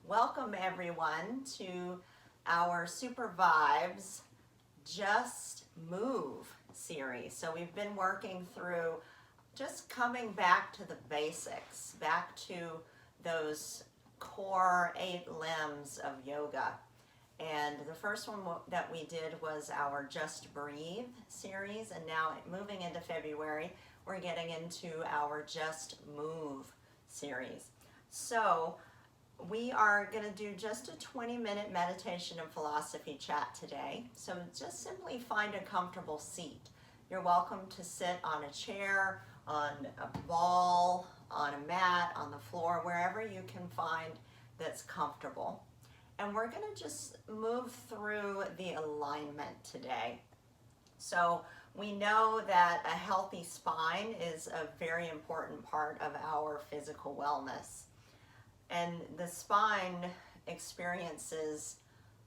Welcome everyone to our Super Vibes Just Move series. So we've been working through just coming back to the basics, back to those core 8 limbs of yoga. And the first one that we did was our Just Breathe series, and now moving into February, we're getting into our Just Move series. So we are going to do just a 20-minute meditation and philosophy chat today. So just simply find a comfortable seat. You're welcome to sit on a chair, on a ball, on a mat, on the floor, wherever you can find that's comfortable. And we're going to just move through the alignment today. So we know that a healthy spine is a very important part of our physical wellness. And the spine experiences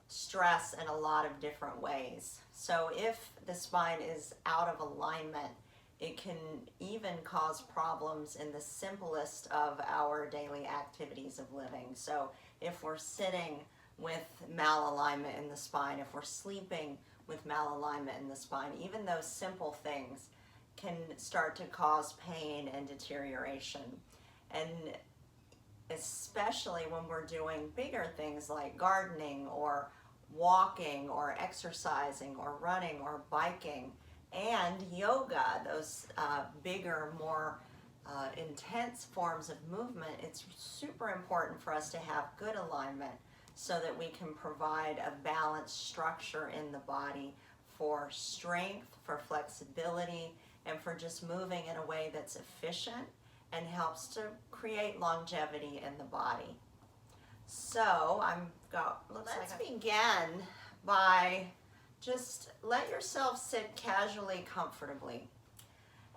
stress in a lot of different ways. So if the spine is out of alignment, it can even cause problems in the simplest of our daily activities of living. So if we're sitting with malalignment in the spine, if we're sleeping with malalignment in the spine, even those simple things can start to cause pain and deterioration. And especially when we're doing bigger things like gardening or walking or exercising or running or biking and yoga, those bigger, more intense forms of movement, it's super important for us to have good alignment so that we can provide a balanced structure in the body for strength, for flexibility, and for just moving in a way that's efficient and helps to create longevity in the body. So let's begin by just let yourself sit casually, comfortably.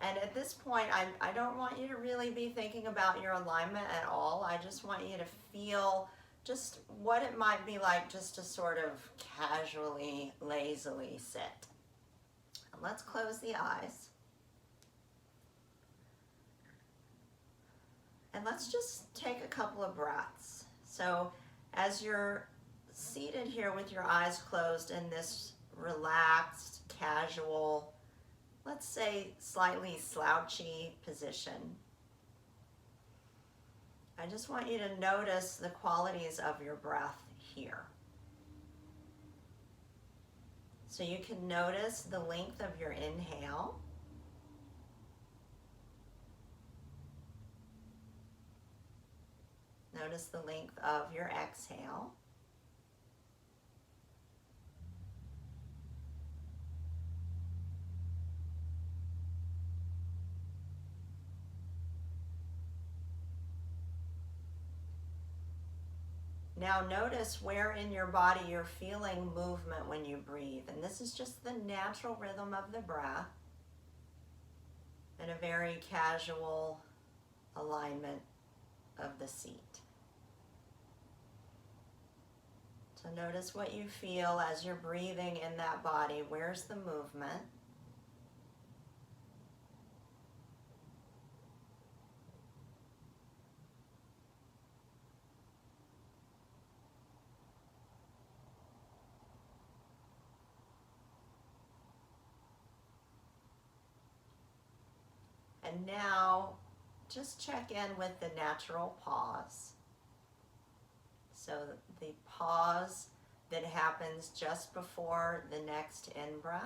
And at this point, I don't want you to really be thinking about your alignment at all. I just want you to feel just what it might be like just to sort of casually, lazily sit. And let's close the eyes. And let's just take a couple of breaths. So as you're seated here with your eyes closed in this relaxed, casual, let's say slightly slouchy position, I just want you to notice the qualities of your breath here. So you can notice the length of your inhale. Notice the length of your exhale. Now notice where in your body you're feeling movement when you breathe. And this is just the natural rhythm of the breath and a very casual alignment of the seat. So notice what you feel as you're breathing in that body. Where's the movement? And now just check in with the natural pause. So the pause that happens just before the next in-breath,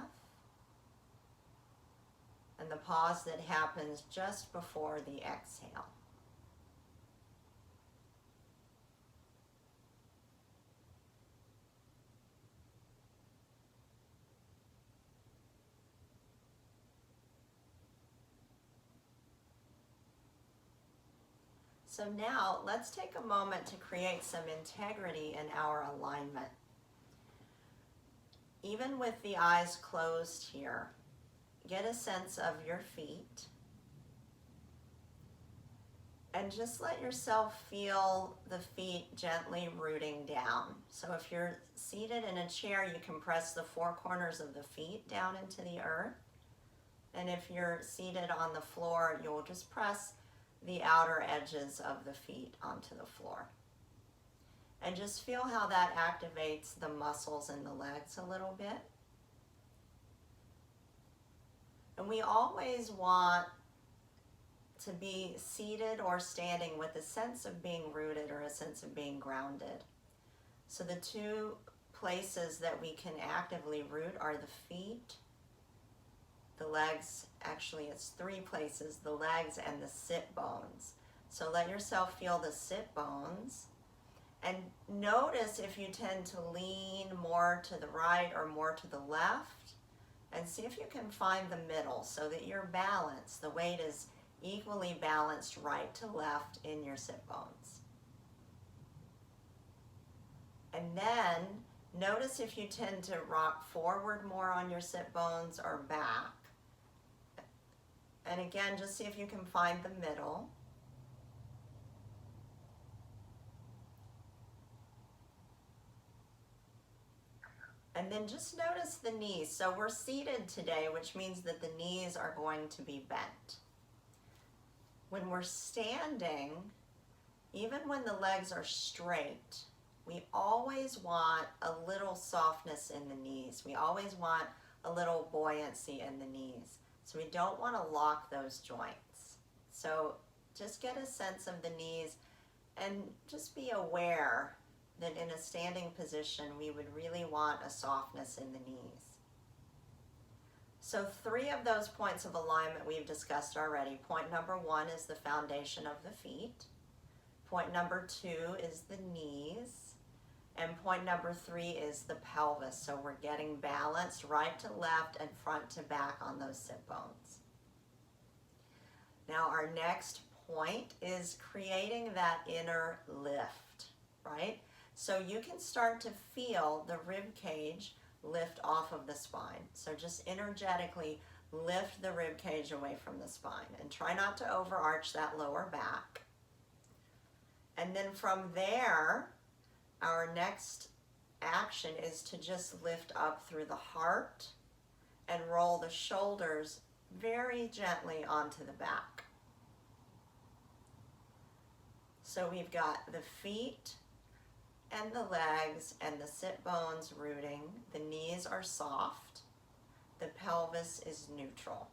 and the pause that happens just before the exhale. So now let's take a moment to create some integrity in our alignment. Even with the eyes closed here, get a sense of your feet and just let yourself feel the feet gently rooting down. So if you're seated in a chair, you can press the 4 corners of the feet down into the earth. And if you're seated on the floor, you'll just press the outer edges of the feet onto the floor. And just feel how that activates the muscles in the legs a little bit. And we always want to be seated or standing with a sense of being rooted or a sense of being grounded. So the two places that we can actively root are the feet, the legs, actually it's three places, the legs and the sit bones. So let yourself feel the sit bones and notice if you tend to lean more to the right or more to the left, and see if you can find the middle so that you're balanced. The weight is equally balanced right to left in your sit bones. And then notice if you tend to rock forward more on your sit bones or back. And again, just see if you can find the middle. And then just notice the knees. So we're seated today, which means that the knees are going to be bent. When we're standing, even when the legs are straight, we always want a little softness in the knees. We always want a little buoyancy in the knees. So we don't want to lock those joints. So just get a sense of the knees and just be aware that in a standing position, we would really want a softness in the knees. So 3 of those points of alignment we've discussed already. Point number 1 is the foundation of the feet. Point number 2 is the knees. And point number 3 is the pelvis. So we're getting balanced right to left and front to back on those sit bones. Now our next point is creating that inner lift, right? So you can start to feel the rib cage lift off of the spine. So just energetically lift the rib cage away from the spine and try not to overarch that lower back. And then from there, our next action is to just lift up through the heart and roll the shoulders very gently onto the back. So we've got the feet and the legs and the sit bones rooting. The knees are soft. The pelvis is neutral.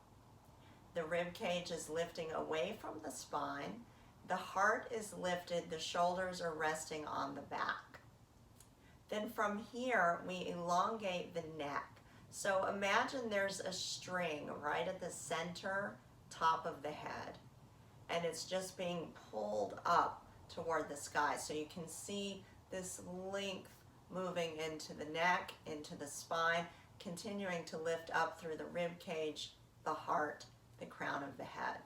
The rib cage is lifting away from the spine. The heart is lifted. The shoulders are resting on the back. Then from here, we elongate the neck. So imagine there's a string right at the center top of the head, and it's just being pulled up toward the sky. So you can see this length moving into the neck, into the spine, continuing to lift up through the rib cage, the heart, the crown of the head.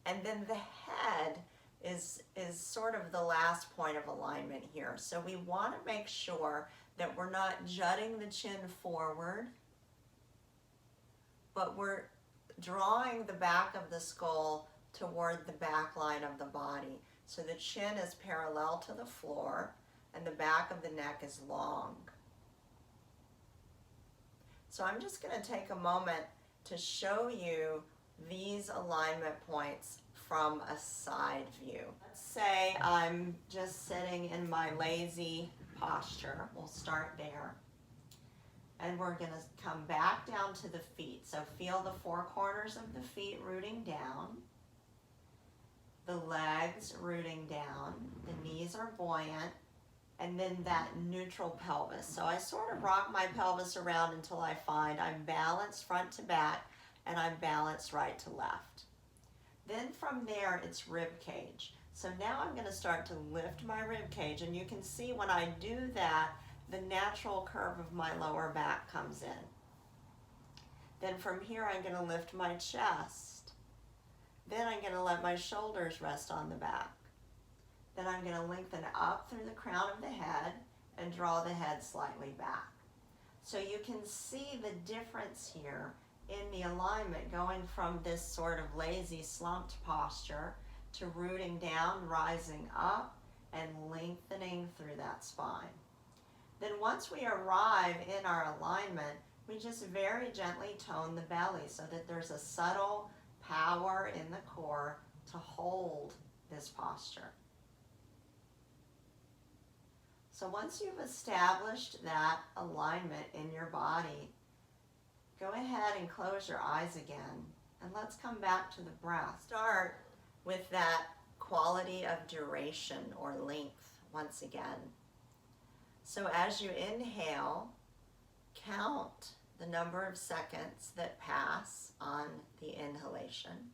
And then the head is sort of the last point of alignment here. So we want to make sure that we're not jutting the chin forward, but we're drawing the back of the skull toward the back line of the body. So the chin is parallel to the floor and the back of the neck is long. So I'm just going to take a moment to show you these alignment points from a side view. Let's say I'm just sitting in my lazy posture. We'll start there. And we're going to come back down to the feet. So feel the 4 corners of the feet rooting down. The legs rooting down, the knees are buoyant, and then that neutral pelvis. So I sort of rock my pelvis around until I find I'm balanced front to back and I'm balanced right to left. Then from there, it's rib cage. So now I'm going to start to lift my rib cage, and you can see when I do that, the natural curve of my lower back comes in. Then from here, I'm going to lift my chest. Then I'm going to let my shoulders rest on the back. Then I'm going to lengthen up through the crown of the head and draw the head slightly back. So you can see the difference here in the alignment going from this sort of lazy slumped posture to rooting down, rising up, and lengthening through that spine. Then once we arrive in our alignment, we just very gently tone the belly so that there's a subtle power in the core to hold this posture. So once you've established that alignment in your body, go ahead and close your eyes again, and let's come back to the breath. Start with that quality of duration or length once again. So as you inhale, count the number of seconds that pass on the inhalation.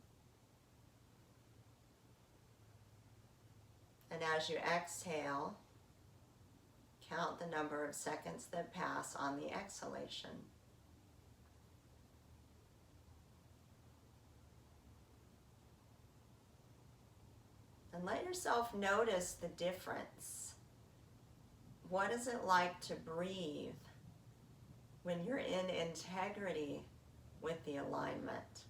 And as you exhale, count the number of seconds that pass on the exhalation. And let yourself notice the difference. What is it like to breathe when you're in integrity with the alignment?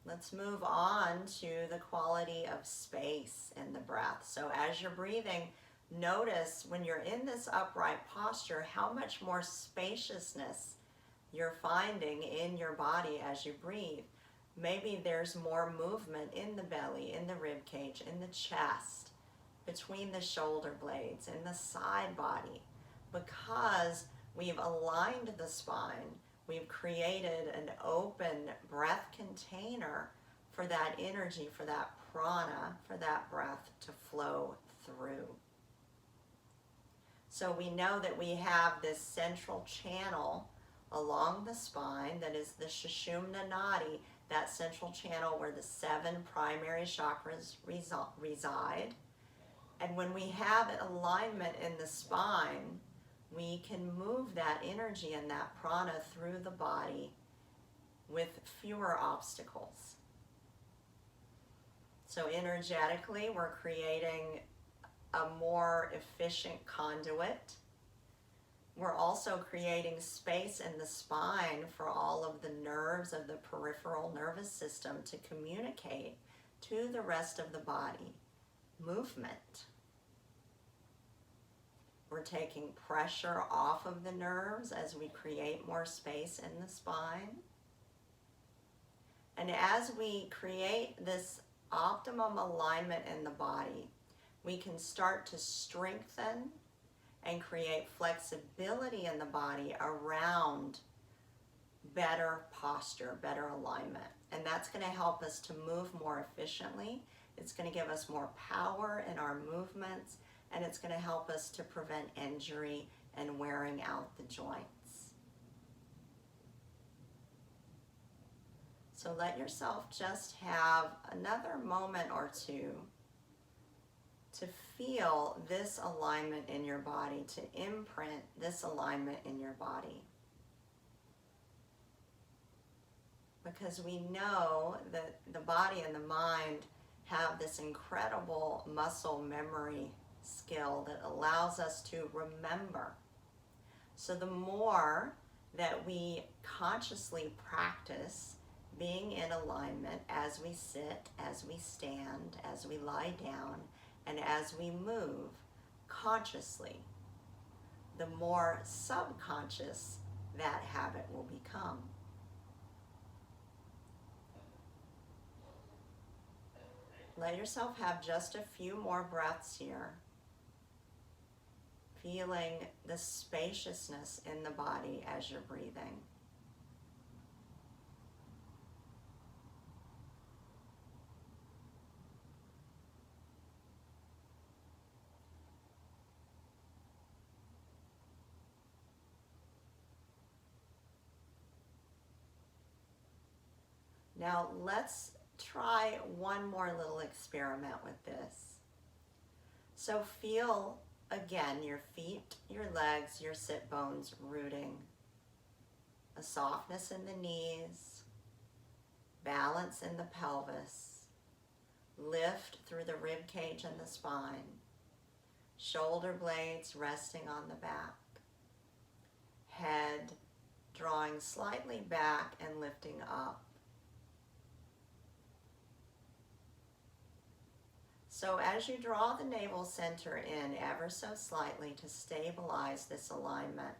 Let's move on to the quality of space in the breath. So as you're breathing, notice when you're in this upright posture how much more spaciousness you're finding in your body as you breathe. Maybe there's more movement in the belly, in the rib cage, in the chest, between the shoulder blades, in the side body, because we've aligned the spine. We've created an open breath container for that energy, for that prana, for that breath to flow through. So we know that we have this central channel along the spine that is the Sushumna Nadi, that central channel where the 7 primary chakras reside. And when we have an alignment in the spine, we can move that energy and that prana through the body with fewer obstacles. So energetically, we're creating a more efficient conduit. We're also creating space in the spine for all of the nerves of the peripheral nervous system to communicate to the rest of the body. Movement. We're taking pressure off of the nerves as we create more space in the spine. And as we create this optimum alignment in the body, we can start to strengthen and create flexibility in the body around better posture, better alignment. And that's going to help us to move more efficiently. It's going to give us more power in our movements, and it's going to help us to prevent injury and wearing out the joints. So let yourself just have another moment or two to feel this alignment in your body, to imprint this alignment in your body. Because we know that the body and the mind have this incredible muscle memory skill that allows us to remember. So the more that we consciously practice being in alignment as we sit, as we stand, as we lie down, and as we move consciously, the more subconscious that habit will become. Let yourself have just a few more breaths here, feeling the spaciousness in the body as you're breathing. Now let's try one more little experiment with this. So feel again your feet, your legs, your sit bones rooting. A softness in the knees, balance in the pelvis, lift through the rib cage and the spine, shoulder blades resting on the back, head drawing slightly back and lifting up. So as you draw the navel center in ever so slightly to stabilize this alignment,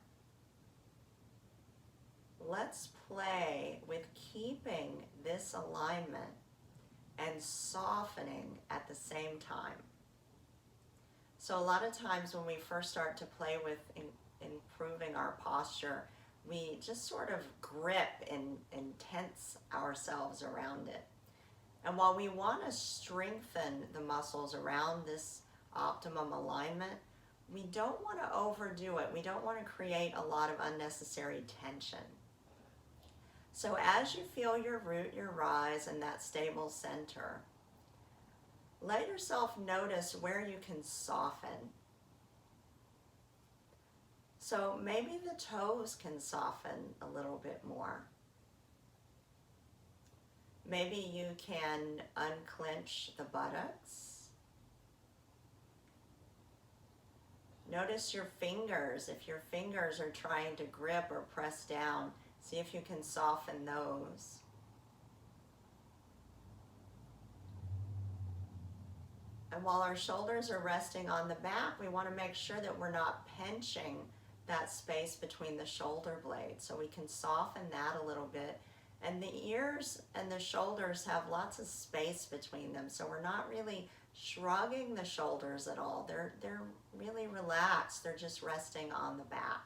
let's play with keeping this alignment and softening at the same time. So a lot of times when we first start to play with improving our posture, we just sort of grip and tense ourselves around it. And while we want to strengthen the muscles around this optimum alignment, we don't want to overdo it. We don't want to create a lot of unnecessary tension. So as you feel your root, your rise, and that stable center, let yourself notice where you can soften. So maybe the toes can soften a little bit more. Maybe you can unclench the buttocks. Notice your fingers. If your fingers are trying to grip or press down, see if you can soften those. And while our shoulders are resting on the back, we want to make sure that we're not pinching that space between the shoulder blades. So we can soften that a little bit. And the ears and the shoulders have lots of space between them. So we're not really shrugging the shoulders at all. They're really relaxed. They're just resting on the back.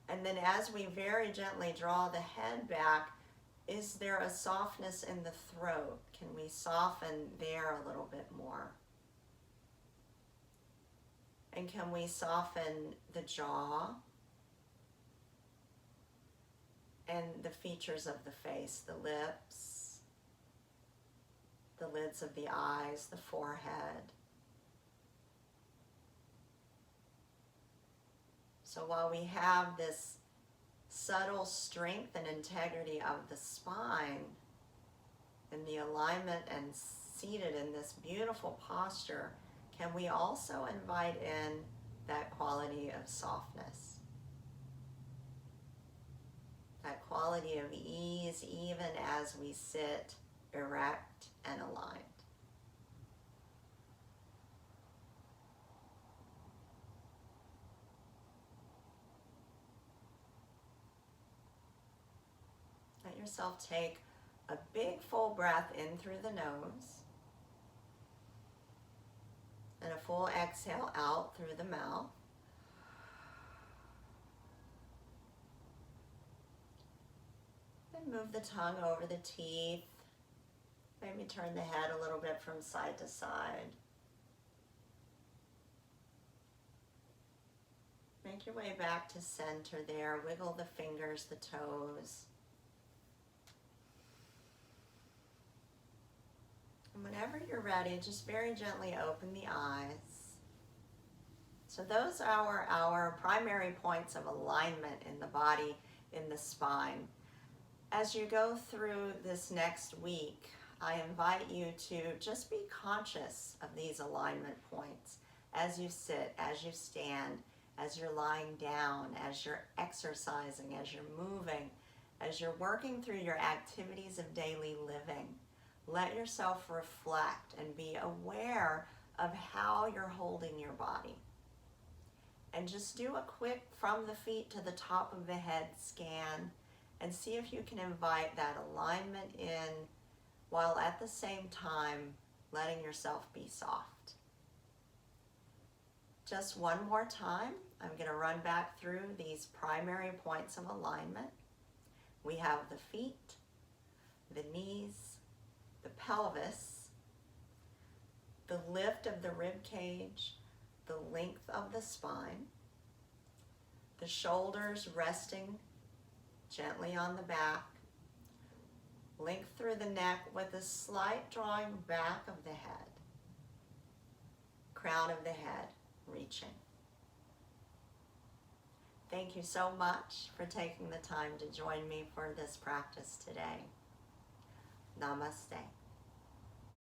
And then as we very gently draw the head back, is there a softness in the throat? Can we soften there a little bit more? And can we soften the jaw and the features of the face, the lips, the lids of the eyes, the forehead? So while we have this subtle strength and integrity of the spine and the alignment and seated in this beautiful posture, can we also invite in that quality of softness, that quality of ease, even as we sit erect and aligned? Let yourself take a big full breath in through the nose and a full exhale out through the mouth. Then move the tongue over the teeth. Maybe turn the head a little bit from side to side. Make your way back to center there. Wiggle the fingers, the toes. And whenever you're ready, just very gently open the eyes. So those are our primary points of alignment in the body, in the spine. As you go through this next week, I invite you to just be conscious of these alignment points as you sit, as you stand, as you're lying down, as you're exercising, as you're moving, as you're working through your activities of daily living. Let yourself reflect and be aware of how you're holding your body. And just do a quick from the feet to the top of the head scan and see if you can invite that alignment in while at the same time letting yourself be soft. Just one more time, I'm going to run back through these primary points of alignment. We have the feet, the knees, the pelvis, the lift of the rib cage, the length of the spine, the shoulders resting gently on the back, length through the neck with a slight drawing back of the head, crown of the head reaching. Thank you so much for taking the time to join me for this practice today. Namaste.